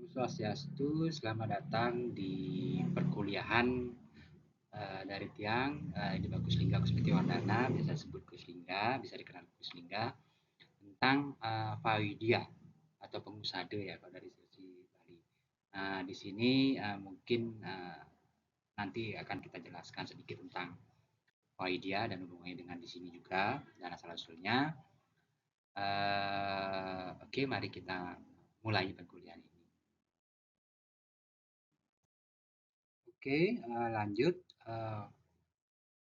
Om Swastiastu, selamat datang di perkuliahan dari Tiang di Bagus Lingga Kusmiti Wardana, biasa disebut Kuslingga, bisa dikenal Kuslingga, tentang Fawidia atau pengusade ya kalau dari sisi Bali. Di sini mungkin nanti akan kita jelaskan sedikit tentang Fawidia dan hubungannya dengan di sini juga dan asal usulnya. Oke, mari kita mulai perkuliahan ini. Oke, lanjut. Uh,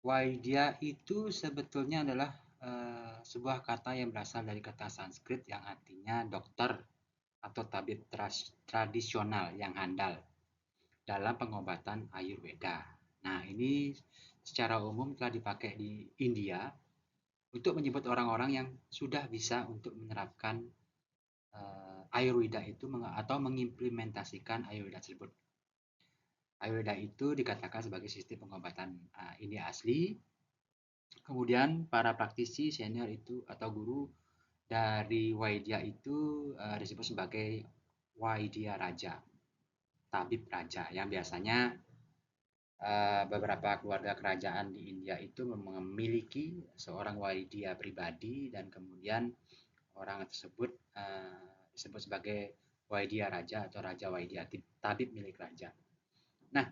Waidya itu sebetulnya adalah sebuah kata yang berasal dari kata Sanskrit yang artinya dokter atau tabib tradisional yang handal dalam pengobatan Ayurveda. Nah, ini secara umum telah dipakai di India untuk menyebut orang-orang yang sudah bisa untuk menerapkan Ayurveda itu atau mengimplementasikan Ayurveda tersebut. Ayurveda itu dikatakan sebagai sistem pengobatan India asli. Kemudian para praktisi senior itu atau guru dari Waidya itu disebut sebagai Waidya Raja, tabib raja yang biasanya beberapa keluarga kerajaan di India itu memiliki seorang Waidya pribadi dan kemudian orang tersebut disebut sebagai Waidya Raja atau Raja Waidya, tabib milik raja. Nah,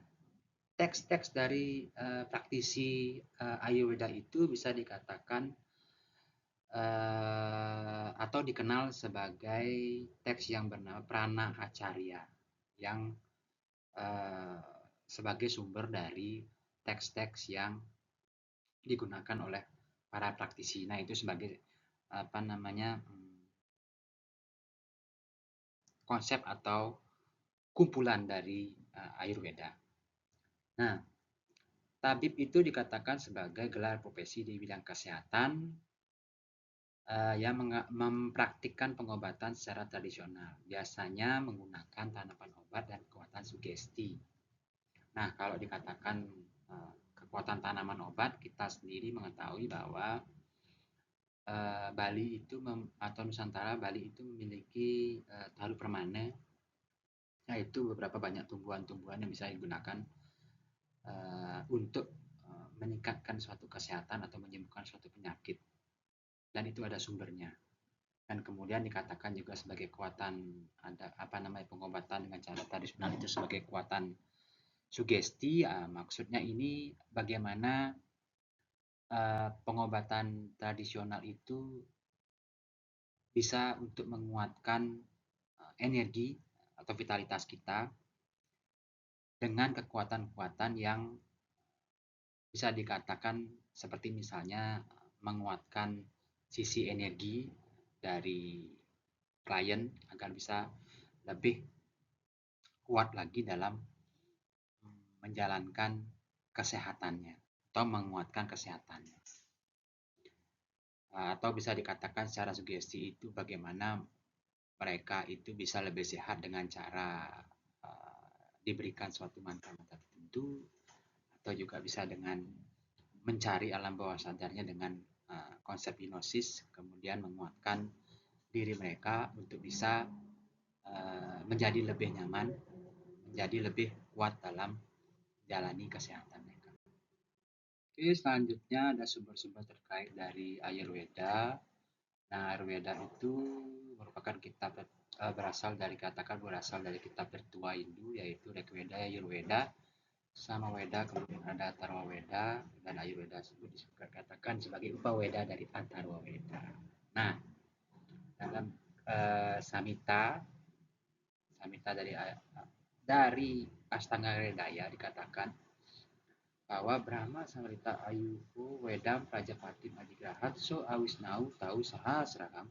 teks-teks dari praktisi Ayurveda itu bisa dikatakan atau dikenal sebagai teks yang bernama Prana Acarya yang sebagai sumber dari teks-teks yang digunakan oleh para praktisi. Nah, itu sebagai apa namanya konsep atau kumpulan dari Ayurveda. Nah, tabib itu dikatakan sebagai gelar profesi di bidang kesehatan yang mempraktikkan pengobatan secara tradisional, biasanya menggunakan tanaman obat dan kekuatan sugesti. Nah, kalau dikatakan kekuatan tanaman obat, kita sendiri mengetahui bahwa Bali itu atau Nusantara Bali itu memiliki taru permane, yaitu beberapa banyak tumbuhan-tumbuhan yang bisa digunakan untuk meningkatkan suatu kesehatan atau menyembuhkan suatu penyakit, dan itu ada sumbernya. Dan kemudian dikatakan juga sebagai kekuatan ada apa namanya pengobatan dengan cara tradisional itu sebagai kekuatan sugesti. Maksudnya ini bagaimana pengobatan tradisional itu bisa untuk menguatkan energi atau vitalitas kita dengan kekuatan-kekuatan yang bisa dikatakan seperti misalnya menguatkan sisi energi dari klien agar bisa lebih kuat lagi dalam menjalankan kesehatannya atau menguatkan kesehatannya. Atau bisa dikatakan secara sugesti itu bagaimana mereka itu bisa lebih sehat dengan cara diberikan suatu mantra-mantra tertentu, atau juga bisa dengan mencari alam bawah sadarnya dengan konsep hipnosis, kemudian menguatkan diri mereka untuk bisa menjadi lebih nyaman, menjadi lebih kuat dalam jalani kesehatan mereka. Oke, selanjutnya ada sumber-sumber terkait dari Ayurveda. Nah, Ayurveda itu merupakan kitab berasal dari kitab tertua Hindu, yaitu Rigveda, Yajurveda, Samaveda, kemudian ada Atharvaveda, dan Ayurveda tersebut dikatakan sebagai Upaveda dari Atharvaveda. Nah, dalam Samhita dari Astanga Hridaya dikatakan bahwa Brahma Samrita Ayuho Wedam Prajapatim Adigrahat So Awisnau Tau Sahasraham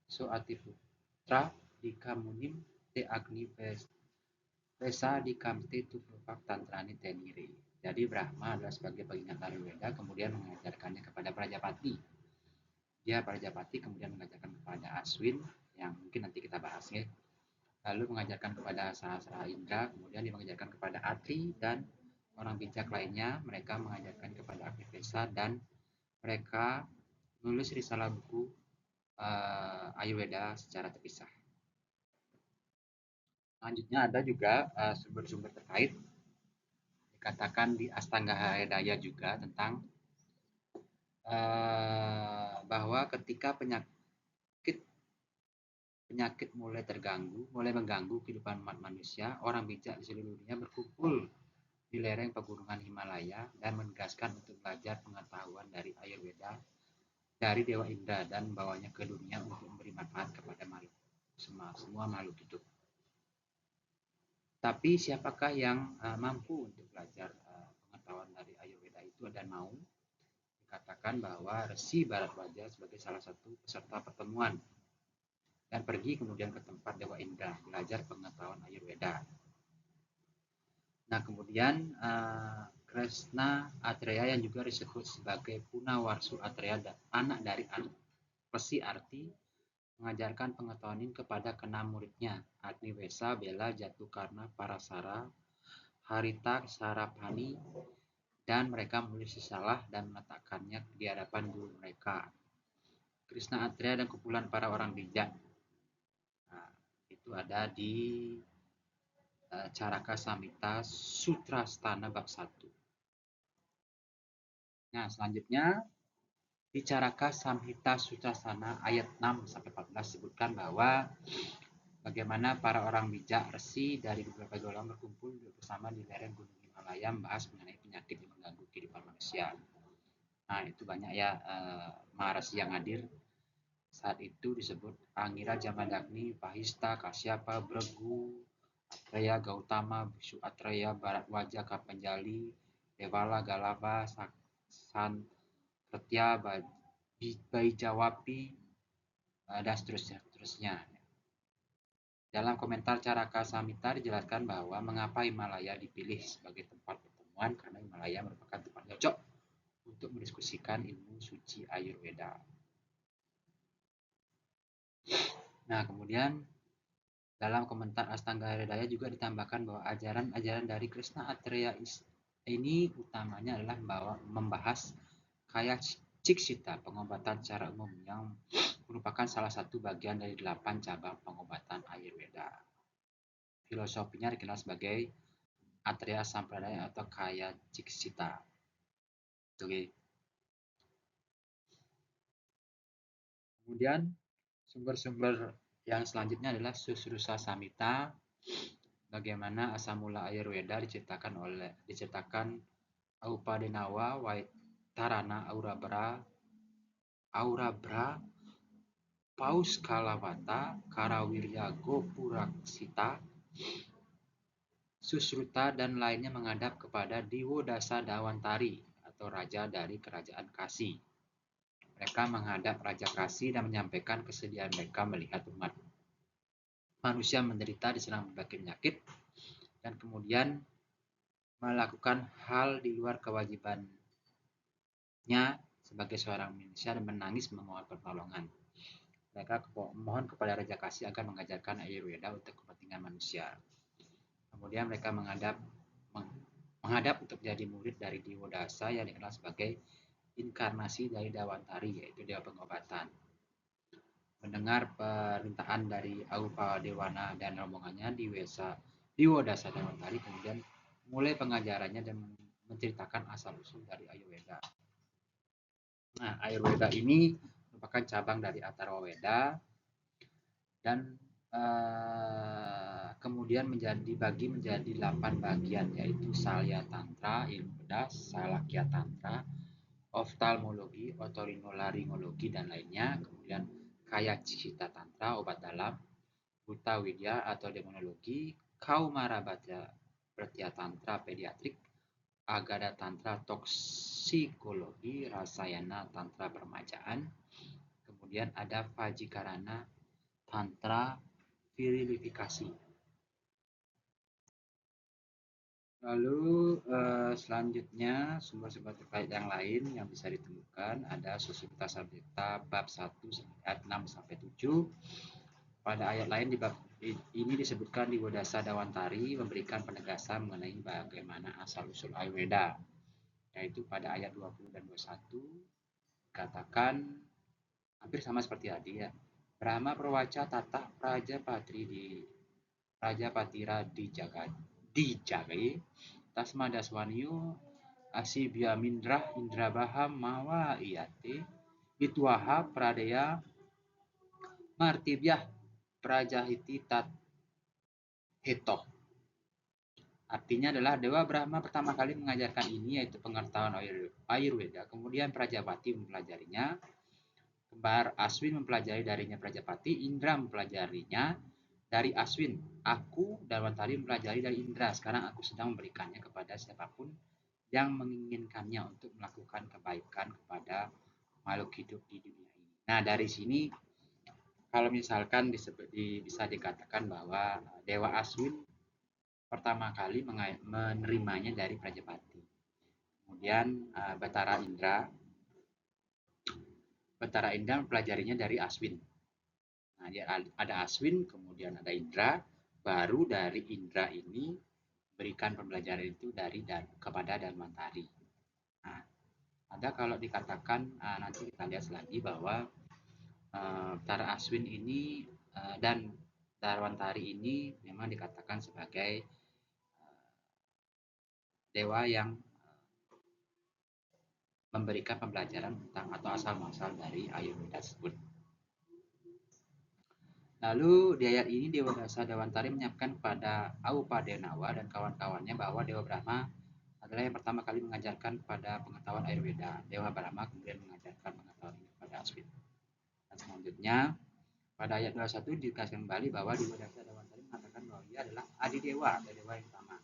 So Atiputra Dikamunim Te Agni Pesa Dikamte Tupupak Tantrani Teniri. Jadi Brahma adalah sebagai pengingat Ayurveda, kemudian mengajarkannya kepada Prajapati. Dia Prajapati kemudian mengajarkan kepada Aswin, yang mungkin nanti kita bahas ya. Lalu mengajarkan kepada Sahasrara Indra, kemudian dia mengajarkan kepada Atri dan orang bijak lainnya. Mereka mengajarkan kepada Agni-Pesa dan mereka menulis risalah buku Ayurveda secara terpisah. Selanjutnya ada juga sumber-sumber terkait dikatakan di Astanga Hidayah juga tentang bahwa ketika penyakit mulai mengganggu kehidupan umat manusia, orang bijak di seluruh dunia berkumpul di lereng pegunungan Himalaya dan menegaskan untuk belajar pengetahuan dari Ayurveda dari Dewa Indra dan membawanya ke dunia untuk memberi manfaat kepada makhluk semua makhluk hidup. Tapi siapakah yang mampu untuk belajar pengetahuan dari Ayurveda itu dan mau? Dikatakan bahwa Resi Bharadwaja sebagai salah satu peserta pertemuan dan pergi kemudian ke tempat Dewa Indra belajar pengetahuan Ayurveda. Nah, kemudian Kresna Atreya yang juga disebut sebagai Punawarsu Atreya, anak dari Resi Arti, mengajarkan pengetahuan ini kepada keenam muridnya, Agniwesa, Bela, Jatukarna, Parasara, Harita, Sarapani, dan mereka menulis risalah dan meletakkannya di hadapan guru mereka, Krishna Atreya, dan kumpulan para orang bijak. Nah, itu ada di Caraka Samhita Sutrasthana bab 1. Nah, selanjutnya di Caraka Samhita Sutrasthana ayat 6 sampai 14 sebutkan bahwa bagaimana para orang bijak resi dari beberapa golongan berkumpul bersama di lereng Gunung Himalaya membahas mengenai penyakit yang mengganggu kehidupan manusia. Nah, itu banyak ya Maharesi yang hadir. Saat itu disebut Angira, Jamadagni, Pahista, Kasyapa, Bregu, Atreya, Gautama, Bisu Atreya, Bharadwaja, Kapanjali, Devala, Galava, Sankertya, Baijawapi, dan seterusnya. Dalam komentar Caraka Samhita dijelaskan bahwa mengapa Himalaya dipilih sebagai tempat pertemuan, karena Himalaya merupakan tempat cocok untuk mendiskusikan ilmu suci Ayurveda. Nah, kemudian dalam komentar Astanga Hridaya juga ditambahkan bahwa ajaran-ajaran dari Krishna Atreya ini utamanya adalah membahas kaya Ciksita, pengobatan secara umum, yang merupakan salah satu bagian dari 8 cabang pengobatan Ayurveda. Filosofinya dikenal sebagai Atreya Sampradaya atau kaya Ciksita. Oke. Kemudian sumber-sumber yang selanjutnya adalah Susrusa Samhita, bagaimana asal mula Ayurveda diceritakan Aupadenawa, Waitarana, Aurabra, Pauskalawata, Karawirya, Gopuraksita, Susruta, dan lainnya menghadap kepada Diwodasa Dawantari atau raja dari kerajaan Kasi. Mereka menghadap Raja Kasi dan menyampaikan kesedihan mereka melihat umat manusia menderita diserang berbagai penyakit dan kemudian melakukan hal di luar kewajibannya sebagai seorang manusia dan menangis memohon pertolongan. Mereka memohon kepada Raja Kasi agar mengajarkan Ayurveda untuk kepentingan manusia. Kemudian mereka menghadap untuk menjadi murid dari Diwodasa yang dikenal sebagai inkarnasi dari Dawantari, yaitu dewa pengobatan. Mendengar perintahan dari Aupadewana dan rombongannya, Diwodasa Dawantari kemudian mulai pengajarannya dan menceritakan asal-usul dari Ayurveda. Nah, Ayurveda ini merupakan cabang dari Atharwaveda dan kemudian dibagi menjadi 8 bagian, yaitu Salya Tantra, ilmu bedah, Salakya Tantra, oftalmologi, otorinolaringologi, dan lainnya. Kemudian Kaya Ciksita Tantra, obat dalam, Buta Widya atau demonologi, Kaumara Bhartiya Tantra, pediatrik, Agada Tantra, toksikologi, Rasayana Tantra, permajaan. Kemudian ada Vajikarana Tantra, virilifikasi. Lalu selanjutnya sumber-sumber terkait yang lain yang bisa ditemukan ada Susruta Samhita bab 1 ayat 6 sampai 7. Pada ayat lain di bab ini disebutkan Diwodasa Dawantari memberikan penegasan mengenai bagaimana asal-usul Ayurveda, yaitu pada ayat 20 dan 21 katakan hampir sama seperti tadi ya. Brahma Prawaca Tata Praja Patri di Prajapatira dijage Tasmadaswanyo Asibyamindrah Indrabaham Mawa Iyate Itwaha Pradaya Martibyah Prajahiti Tat Hetoh. Artinya adalah Dewa Brahma pertama kali mengajarkan ini, yaitu pengetahuan Ayurveda. Kemudian Prajapati mempelajarinya, kembar Aswin mempelajari darinya Prajapati, Indra mempelajarinya dari Aswin. Aku dan Wantari mempelajari dari Indra. Sekarang aku sedang memberikannya kepada siapapun yang menginginkannya untuk melakukan kebaikan kepada makhluk hidup di dunia ini. Nah, dari sini kalau misalkan bisa dikatakan bahwa Dewa Aswin pertama kali menerimanya dari Prajapati. Kemudian Batara Indra mempelajarinya dari Aswin. Nah, dia ada Aswin, kemudian ada Indra, baru dari Indra ini berikan pembelajaran itu kepada Dharmantari. Nah, ada kalau dikatakan nanti kita lihat lagi bahwa Batara Aswin ini dan Dharmantari ini memang dikatakan sebagai dewa yang memberikan pembelajaran tentang atau asal-muasal dari Ayurveda tersebut. Lalu di ayat ini Dewa Dasa Dewantari menyiapkan kepada Aupadenawa dan kawan-kawannya bahwa Dewa Brahma adalah yang pertama kali mengajarkan kepada pengetahuan Ayurveda. Dewa Brahma kemudian mengajarkan pengetahuan ini kepada Aswin. Dan selanjutnya pada ayat 21 dikasih kembali bahwa Dewa Dasa Dewantari mengatakan bahwa dia adalah Adidewa, dewa yang pertama.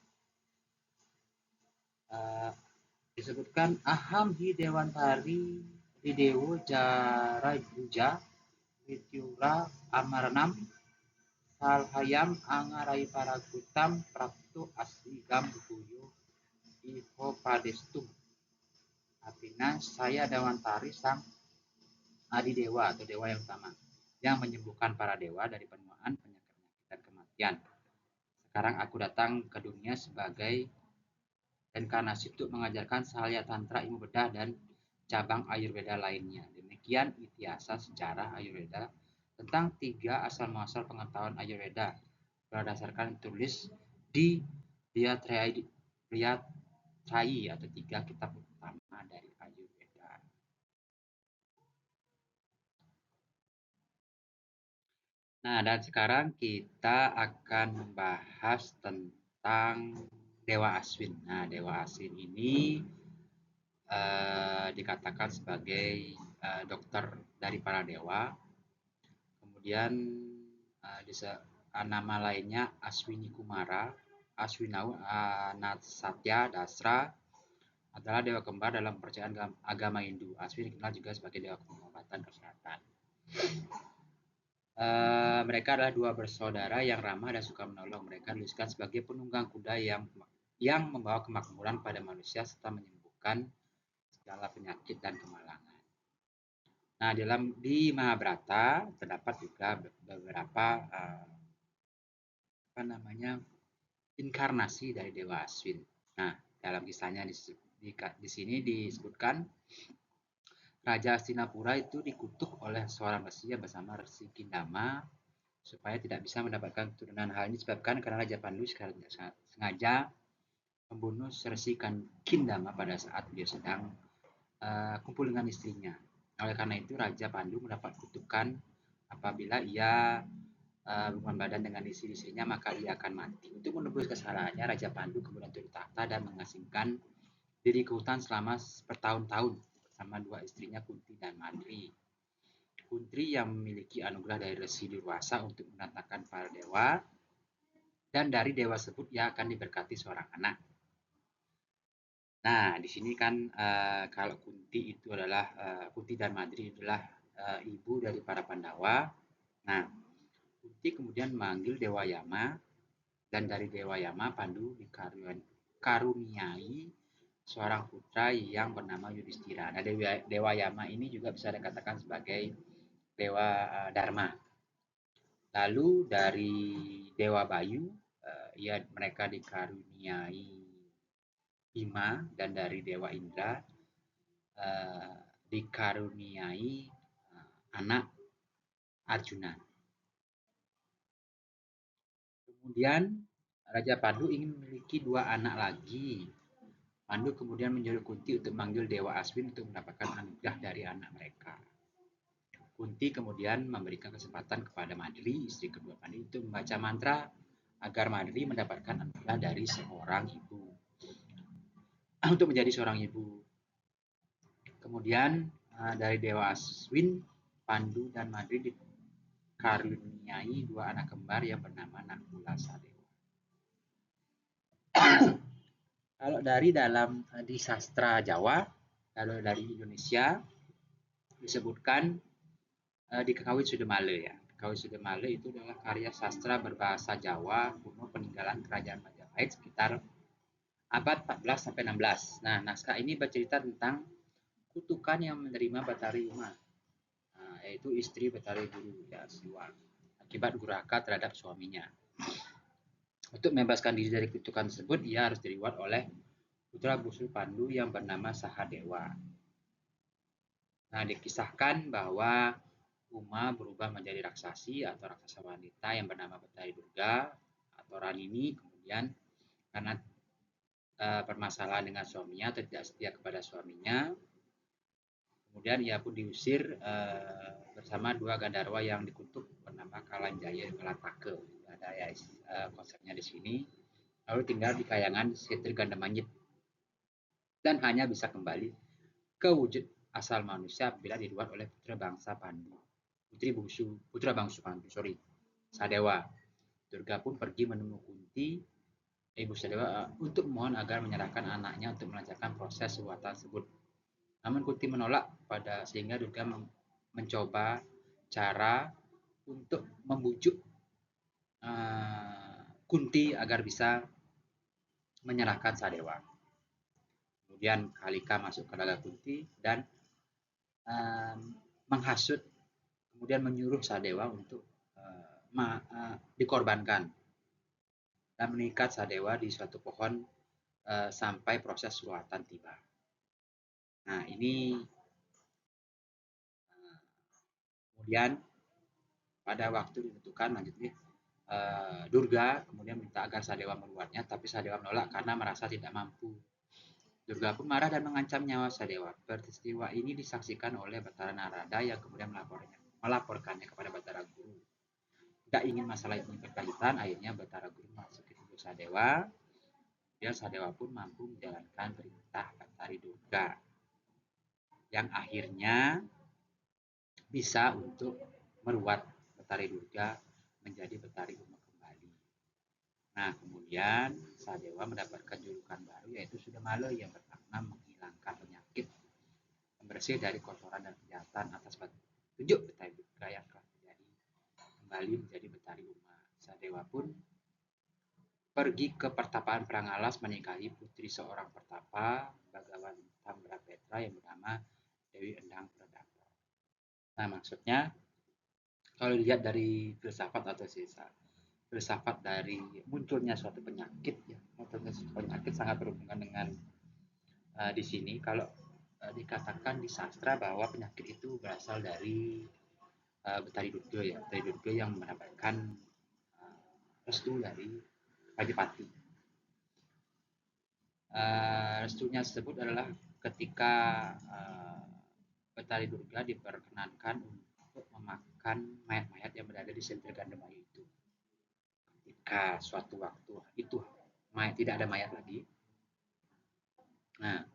Disebutkan Aham hi Dewantari Didewo Jarajuja Vityura Amarnam Salhayam Angarai Paragutam Praptu Asligam Buyo Iho Padestum. Artinya saya Dewantari sang Adidewa atau dewa yang utama yang menyembuhkan para dewa dari penuaan, penyakit dan kematian. Sekarang aku datang ke dunia sebagai inkarnasi untuk mengajarkan Sahalya Tantra, ilmu bedah dan cabang Ayurveda lainnya. Demikian itiasa sejarah Ayurveda tentang 3 asal-muasal pengetahuan Ayurveda berdasarkan tulis di Diatrayi atau 3 kitab utama dari Ayurveda. Nah, dan sekarang kita akan membahas tentang Dewa Aswin. Nah, Dewa Aswin ini dikatakan sebagai dokter dari para dewa. Kemudian nama lainnya Aswini Kumara, Aswinau Natsatya Dasra adalah dewa kembar dalam kepercayaan agama Hindu. Aswin dikenal juga sebagai dewa pengobatan kesehatan. Mereka adalah 2 bersaudara yang ramah dan suka menolong. Mereka diluluskan sebagai penunggang kuda yang membawa kemakmuran pada manusia serta menyembuhkan segala penyakit dan kemalangan. Nah, di Mahabharata terdapat juga beberapa inkarnasi dari Dewa Aswin. Nah, dalam kisahnya di sini disebutkan Raja Hastinapura itu dikutuk oleh seorang resi bersama Resi Kindama supaya tidak bisa mendapatkan keturunan. Hal ini disebabkan karena Raja Pandu sengaja membunuh Resi Kindama pada saat dia sedang kumpul dengan istrinya. Oleh karena itu Raja Pandu mendapat kutukan apabila ia berhubungan badan dengan istri-istrinya maka ia akan mati. Untuk menebus kesalahannya Raja Pandu kemudian turun tahta dan mengasingkan diri ke hutan selama bertahun-tahun bersama 2 istrinya Kunti dan Madri. Kunti yang memiliki anugerah dari Resi Durwasa untuk menatakan para dewa, dan dari dewa tersebut ia akan diberkati seorang anak. Nah, di sini kan kalau Kunti itu adalah Kunti dan Madri adalah ibu dari para Pandawa. Nah, Kunti kemudian memanggil Dewa Yama, dan dari Dewa Yama Pandu dikaruniai seorang putra yang bernama Yudhistira. Nah, Dewa Yama ini juga bisa dikatakan sebagai Dewa Dharma. Lalu dari Dewa Bayu, mereka dikaruniai Bima, dan dari Dewa Indra dikaruniai anak Arjuna. Kemudian Raja Pandu ingin memiliki 2 anak lagi. Pandu kemudian menyuruh Kunti untuk memanggil Dewa Aswin untuk mendapatkan anugerah dari anak mereka. Kunti kemudian memberikan kesempatan kepada Madri, istri kedua Pandu, untuk membaca mantra agar Madri mendapatkan anugerah dari seorang ibu. Untuk menjadi seorang ibu. Kemudian dari Dewa Aswin, Pandu dan Madri dikaruniai 2 anak kembar yang bernama Nakula Sadewa. Kalau dari dalam di sastra Jawa, kalau dari Indonesia disebutkan di Kakawin Sudemale ya. Kakawin Sudemale itu adalah karya sastra berbahasa Jawa kuno peninggalan kerajaan Majapahit sekitar abad 14 sampai 16. Nah, naskah ini bercerita tentang kutukan yang menerima Batari Uma, yaitu istri Batari Guru ya, Siwa, akibat durhaka terhadap suaminya. Untuk membebaskan diri dari kutukan tersebut, ia harus direward oleh putra bungsu Pandu yang bernama Sahadewa. Nah, dikisahkan bahwa Uma berubah menjadi raksasi atau raksasa wanita yang bernama Batari Durga atau Ranini. Kemudian karena permasalahan dengan suaminya atau tidak setia kepada suaminya, kemudian ia pun diusir bersama 2 Gandarwa yang dikutuk bernama Kalanjaya dan Kalatake. Ada ya konsepnya di sini. Lalu tinggal di kayangan Setri Gandamanyit dan hanya bisa kembali ke wujud asal manusia bila diluar oleh putra bangsa Pandu. Putra bangsa Pandu, Sadewa. Durga pun pergi menemui Kunti, ibu Sadewa, untuk mohon agar menyerahkan anaknya untuk melancarkan proses ruatan tersebut. Namun Kunti menolak sehingga Durga mencoba cara untuk membujuk Kunti agar bisa menyerahkan Sadewa. Kemudian Kalika masuk ke dalam Kunti dan menghasut, kemudian menyuruh Sadewa untuk dikorbankan dan mengikat Sadewa di suatu pohon sampai proses ruatan tiba. Nah, ini kemudian pada waktu ditentukan lanjutnya Durga kemudian minta agar Sadewa meruatnya, tapi Sadewa menolak karena merasa tidak mampu. Durga pun marah dan mengancam nyawa Sadewa. Peristiwa ini disaksikan oleh Batara Narada yang kemudian melaporkannya kepada Batara Guru. Tidak ingin masalah ini berkelanjutan, akhirnya Batara Guru memasuki tubuh Sadewa. Kemudian Sadewa pun mampu menjalankan perintah Batari Durga, yang akhirnya bisa untuk meruat Batari Durga menjadi Batari Uma kembali. Nah, kemudian Sadewa mendapatkan julukan baru yaitu Sudemale yang bermakna menghilangkan penyakit, membersih dari kotoran dan kejahatan atas petunjuk Batari Durga yang telah menjadi kembali menjadi Batari Uma. Sadewa pun pergi ke pertapaan Prangalas menikahi putri seorang pertapa Bagawan Tambrapetra yang bernama Dewi Endang Pradapa. Nah, maksudnya kalau dilihat dari filsafat atau filsafat dari munculnya suatu penyakit ya, munculnya suatu penyakit sangat berhubungan dengan di sini kalau dikatakan di sastra bahwa penyakit itu berasal dari Batari Durga ya, Batari Durga yang mendapatkan restu dari Majapahit. Restunya tersebut adalah ketika Batari Durga diperkenankan untuk memakan mayat-mayat yang berada di sentra Gandamaya itu. Ketika suatu waktu itu tidak ada mayat lagi. Nah,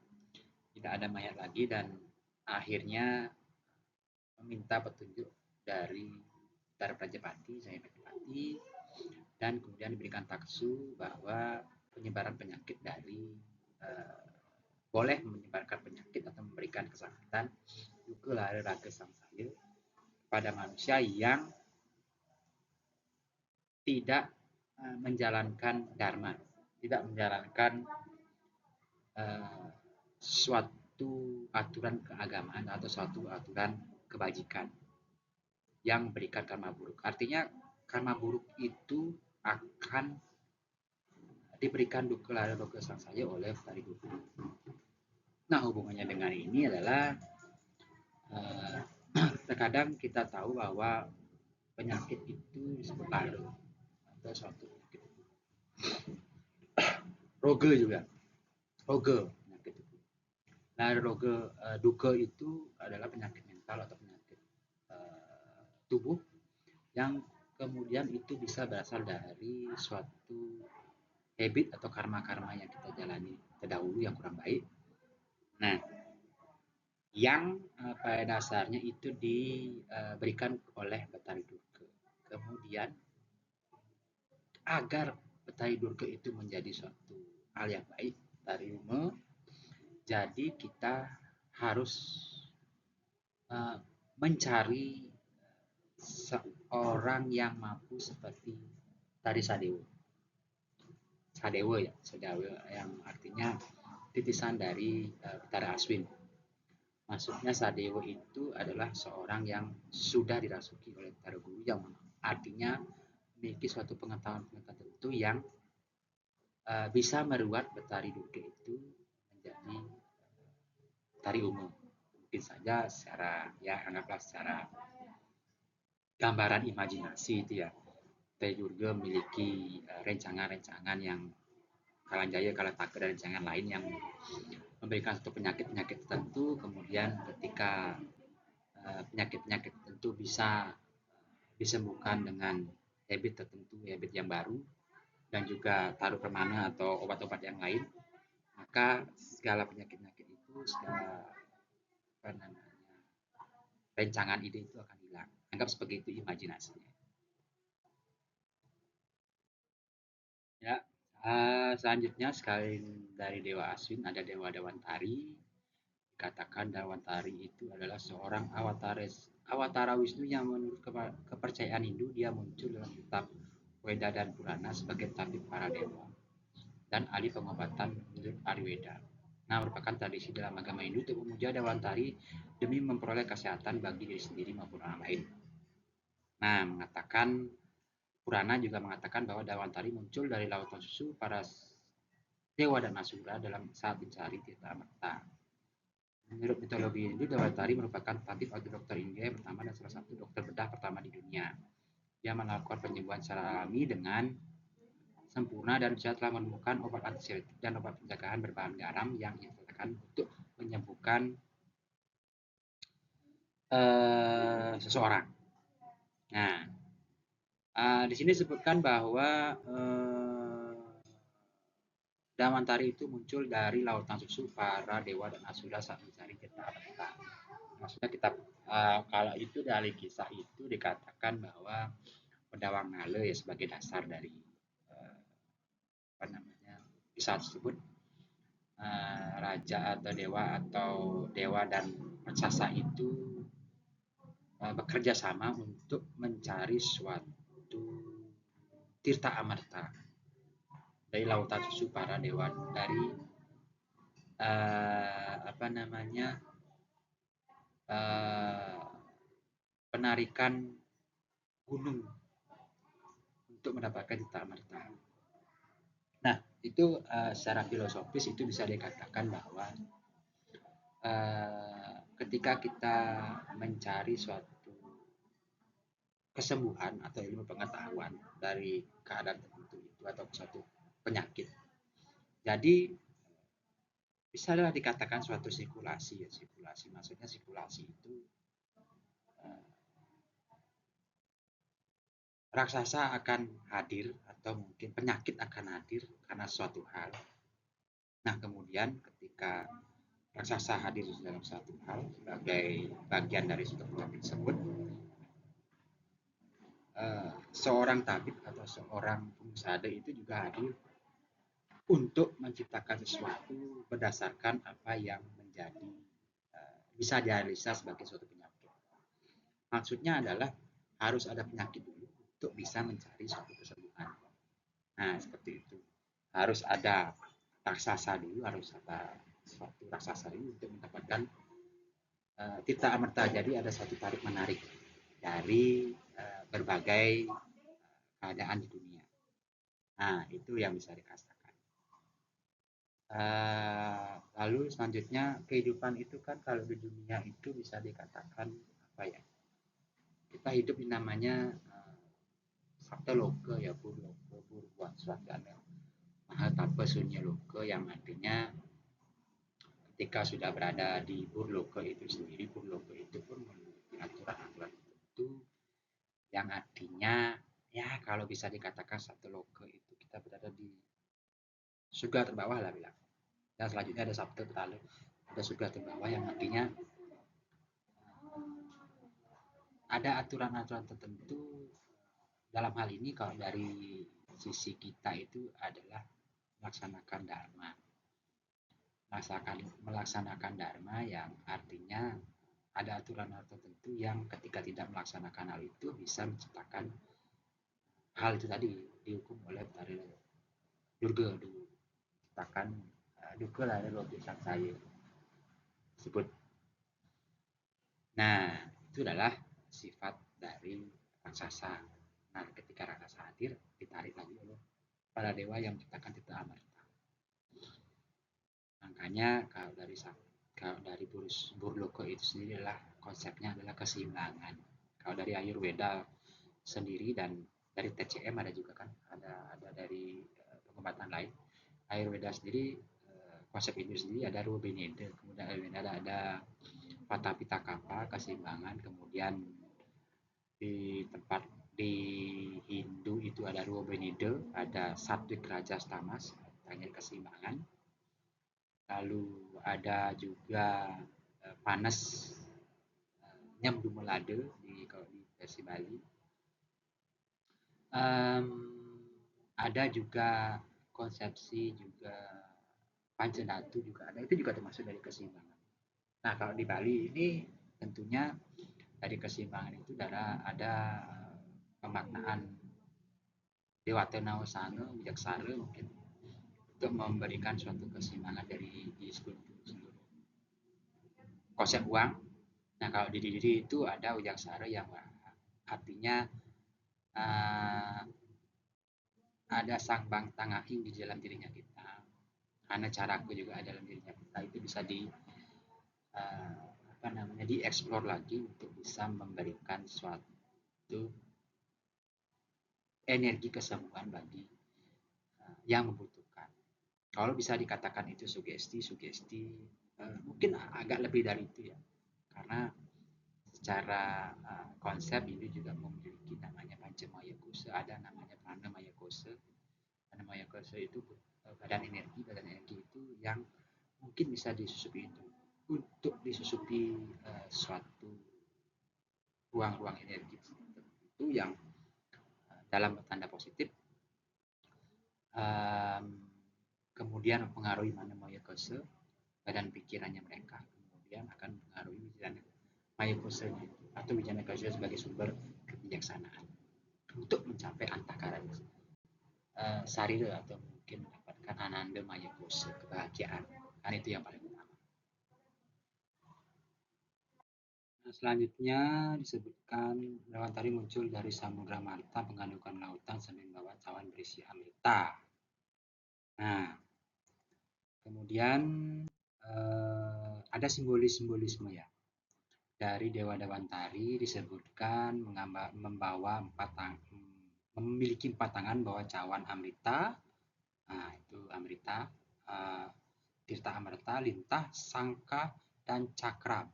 tidak ada mayat lagi dan akhirnya meminta petunjuk dari Prajapati, saya Majapahit, dan kemudian diberikan taksu bahwa penyebaran penyakit dari boleh menyebarkan penyakit atau memberikan kesakitan juga raga sangsaya pada manusia yang tidak menjalankan dharma, tidak menjalankan suatu aturan keagamaan atau suatu aturan kebajikan yang memberikan karma buruk. Artinya karma buruk itu akan diberikan duka lara doka sangsaya oleh Batari Durga. Nah, hubungannya dengan ini adalah terkadang kita tahu bahwa penyakit itu disebut lara atau suatu penyakit roge juga, roge penyakit itu. Nah, roge duke itu adalah penyakit mental atau penyakit tubuh yang kemudian itu bisa berasal dari suatu habit atau karma-karma yang kita jalani terdahulu yang kurang baik. Nah, yang pada dasarnya itu diberikan oleh Betari Durga. Kemudian agar Betari Durga itu menjadi suatu hal yang baik dari Ume, jadi kita harus mencari seorang yang mampu seperti Tari Sadewa. Sadewa ya, Sadewa yang artinya titisan dari Betara Aswin. Maksudnya Sadewa itu adalah seorang yang sudah dirasuki oleh Betara Guru yang artinya memiliki suatu pengetahuan-pengetahuan tertentu yang bisa meruat Betari Durga itu menjadi tari umum. Mungkin saja secara ya anggaplah secara gambaran imajinasi itu ya. Tari Durga memiliki rencangan-rencangan yang Kalanjaya, Kalataka dan rencangan lain yang memberikan satu penyakit-penyakit tertentu, kemudian ketika penyakit-penyakit tertentu bisa disembuhkan dengan habit tertentu, habit yang baru, dan juga taruh permana atau obat-obat yang lain, maka segala penyakit-penyakit itu, segala apa namanya, rencangan ide itu akan hilang. Anggap seperti itu imajinasinya. Ya, selanjutnya selain dari Dewa Aswin ada Dewa Dewantari. Dikatakan Dewantari itu adalah seorang awatara Wisnu yang menurut kepercayaan Hindu dia muncul dalam kitab Weda dan Purana sebagai tabib para dewa dan ahli pengobatan menurut Ayurveda. Nah, merupakan tradisi dalam agama Hindu untuk memuja Dewantari demi memperoleh kesehatan bagi diri sendiri maupun orang lain. Nah, Purana juga mengatakan bahwa Dewantari muncul dari lautan susu para dewa dan asura dalam saat mencari tirta amarta. Menurut mitologi Hindu, Dewantari merupakan tabib atau dokter India yang pertama dan salah satu dokter bedah pertama di dunia. Dia melakukan penyembuhan secara alami dengan sempurna dan dia telah menemukan obat antiseptik dan obat pencegahan berbahan garam yang digunakan untuk menyembuhkan seseorang. Nah, di sini disebutkan bahwa Dewantari itu muncul dari lautan susu para dewa dan asura saat mencari tirta amarta. Maksudnya kita kalau itu dari kisah itu dikatakan bahwa Pedawang Nala ya sebagai dasar dari apa namanya kisah tersebut, raja atau dewa dan raksasa itu bekerja sama untuk mencari suatu tirta amarta dari lautan susu para dewa dari apa namanya penarikan gunung untuk mendapatkan tirta amarta. Nah, itu secara filosofis itu bisa dikatakan bahwa ketika kita mencari suatu kesembuhan atau ilmu pengetahuan dari keadaan tertentu itu atau suatu penyakit, jadi bisa dikatakan suatu sirkulasi ya, sirkulasi maksudnya sirkulasi itu raksasa akan hadir atau mungkin penyakit akan hadir karena suatu hal. Nah, kemudian ketika raksasa hadir dalam satu hal sebagai bagian dari suatu penyakit tersebut, seorang tabib atau seorang pengusaha itu juga hadir untuk menciptakan sesuatu berdasarkan apa yang menjadi bisa dianalisa sebagai suatu penyakit. Maksudnya adalah harus ada penyakit dulu untuk bisa mencari suatu kesembuhan. Nah, seperti itu. Harus ada raksasa dulu, harus ada suatu raksasa dulu untuk mendapatkan tirta amarta. Jadi ada satu tarik menarik dari berbagai keadaan di dunia. Nah, itu yang bisa dikatakan. Lalu selanjutnya kehidupan itu kan kalau di dunia itu bisa dikatakan apa ya? Kita hidup di namanya Sabta Loka ya, Purloka, Purwa, Swadana, Mahatapa Pesunnya loka yang artinya ketika sudah berada di burloka itu sendiri, burloka itu pun memiliki aturan-aturan tertentu yang artinya ya kalau bisa dikatakan satu loka itu kita berada di surga terbawah lah bilang. Dan selanjutnya ada sabtu berlalu, ada surga terbawah yang artinya ada aturan-aturan tertentu. Dalam hal ini kalau dari sisi kita itu adalah melaksanakan dharma. Melaksanakan dharma yang artinya ada aturan-aturan tertentu yang ketika tidak melaksanakan hal itu bisa menciptakan hal itu tadi, dihukum oleh dari durga, diciptakan duka lah dari sang saya sebut. Nah, itu adalah sifat dari raksasa. Nah, ketika raksasa hadir, ditarik lagi oleh para dewa yang menciptakan Tirta Amarta. Makanya kalau dari Burloka itu sendiri adalah konsepnya adalah keseimbangan. Kalau dari Ayurveda sendiri dan dari TCM ada juga kan, ada dari pengobatan lain. Ayurveda sendiri konsep itu sendiri ada Rubenede, kemudian Ayurveda ada Vata Pitta Kapha, keseimbangan, kemudian di tempat di Hindu itu ada Rubenede, ada Sattvic Rajas Tamas, tanya keseimbangan. Lalu ada juga Panas Nyam Dumelade kalau di versi Bali. Ada juga konsepsi juga Pancadhatu juga ada, itu juga termasuk dari keseimbangan. Nah kalau di Bali ini tentunya dari keseimbangan itu ada pemaknaan Dewata Nawasana, Wijaksana mungkin untuk memberikan suatu keseimbangan dari seluruh konsep uang. Nah kalau di diri itu ada Wijaksana yang artinya ada sang bang tangahing di dalam dirinya kita, karena caraku juga ada dalam dirinya kita, itu bisa dieksplor lagi untuk bisa memberikan suatu energi kesembuhan bagi yang membutuhkan. Kalau bisa dikatakan itu sugesti mungkin agak lebih dari itu ya, karena secara konsep ini juga memiliki namanya Pancamaya Kosa, ada namanya Pranamaya Kosa. Pranamaya Kosa itu badan energi itu yang mungkin bisa disusupi itu untuk disusupi suatu ruang-ruang energi itu yang dalam tanda positif kemudian mempengaruhi mana Maya Kosa badan pikirannya mereka, kemudian akan mempengaruhi Wijana Maya Kosa atau Wijana Kosa sebagai sumber kebijaksanaan untuk mencapai antakara sarira atau mungkin mendapatkan ananda Maya Kosa, kebahagiaan, kan itu yang paling utama. Nah, selanjutnya disebutkan Dewantari muncul dari Samudra Marta mengandungkan lautan sambil membawa cawan berisi amrita. Nah, kemudian ada simbolisme ya. Dari Dewa Dewantari disebutkan membawa memiliki 4 tangan, bawa cawan amrita. Nah, itu amrita, tirta amarta, lintah, sangka, dan cakra.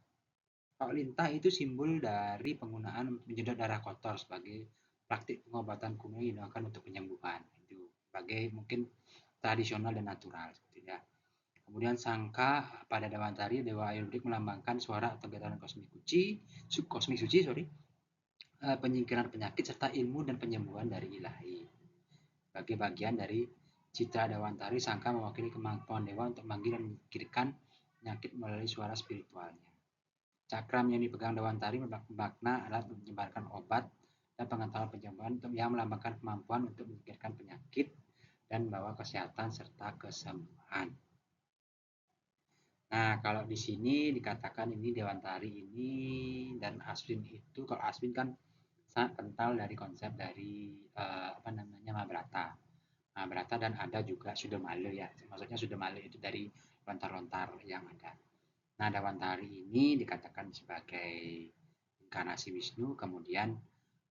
Kalau lintah itu simbol dari penggunaan menyedot darah kotor sebagai praktik pengobatan kuno yang digunakan untuk penyembuhan. Itu sebagai mungkin tradisional dan natural seperti ya. Kemudian sangka pada Dewantari, dewa Ayurvedic melambangkan suara atau getaran kosmik suci, penyingkiran penyakit serta ilmu dan penyembuhan dari ilahi. Sebagai bagian dari citra Dewantari, sangka mewakili kemampuan dewa untuk memanggil dan menyingkirkan penyakit melalui suara spiritualnya. Cakram yang dipegang Dewantari bermakna alat menyebarkan obat dan pengetahuan penyembuhan yang melambangkan kemampuan untuk menyingkirkan penyakit dan membawa kesehatan serta kesembuhan. Nah, kalau di sini dikatakan ini Dewantari ini dan Aswin itu, kalau Aswin kan sangat kental dari konsep dari Mahabharata. Mahabharata dan ada juga Sudamala ya. Maksudnya Sudamala itu dari lontar-lontar yang ada. Nah, Dewantari ini dikatakan sebagai inkarnasi Wisnu. Kemudian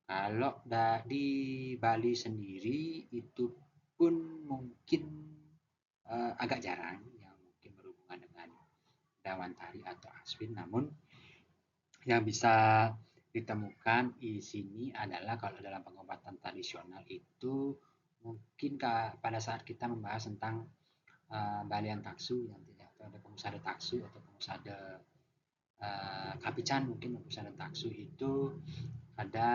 kalau di Bali sendiri itu pun mungkin agak jarang yang mungkin berhubungan dengan Dawantari atau Aswin, namun yang bisa ditemukan di sini adalah kalau dalam pengobatan tradisional itu mungkin pada saat kita membahas tentang balian taksu yang tidak atau ada pengusaha taksu atau pengusaha kapican, mungkin pengusaha taksu itu ada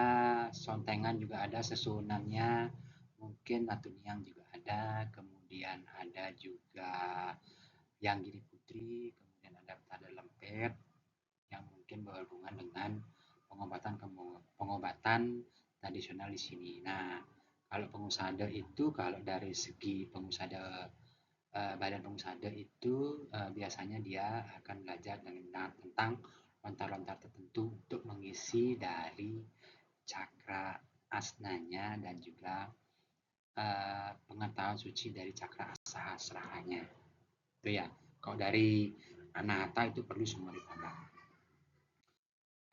sontengan, juga ada sesunannya, mungkin Natuniang juga ada, kemudian ada juga yang Giri Putri, kemudian ada lempet yang mungkin berhubungan dengan pengobatan pengobatan tradisional di sini. Nah, kalau pengusada itu, kalau dari segi pengusada badan pengusada itu biasanya dia akan belajar tentang lontar-lontar tertentu untuk mengisi dari cakra asnanya dan juga pengetahuan suci dari cakra sahasrahanya. Itu ya. Kalau dari anahata itu perlu semua ditambah.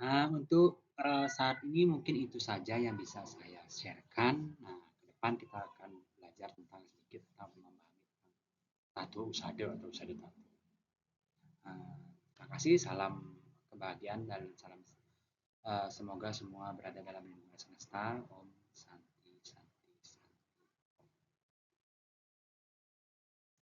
Nah, untuk saat ini mungkin itu saja yang bisa saya sharekan. Nah, ke depan kita akan belajar tentang sedikit tentang memahami tato usada atau usada tato. Terima kasih, salam kebahagiaan dan salam semoga semua berada dalam lindungan semesta. Om Santi.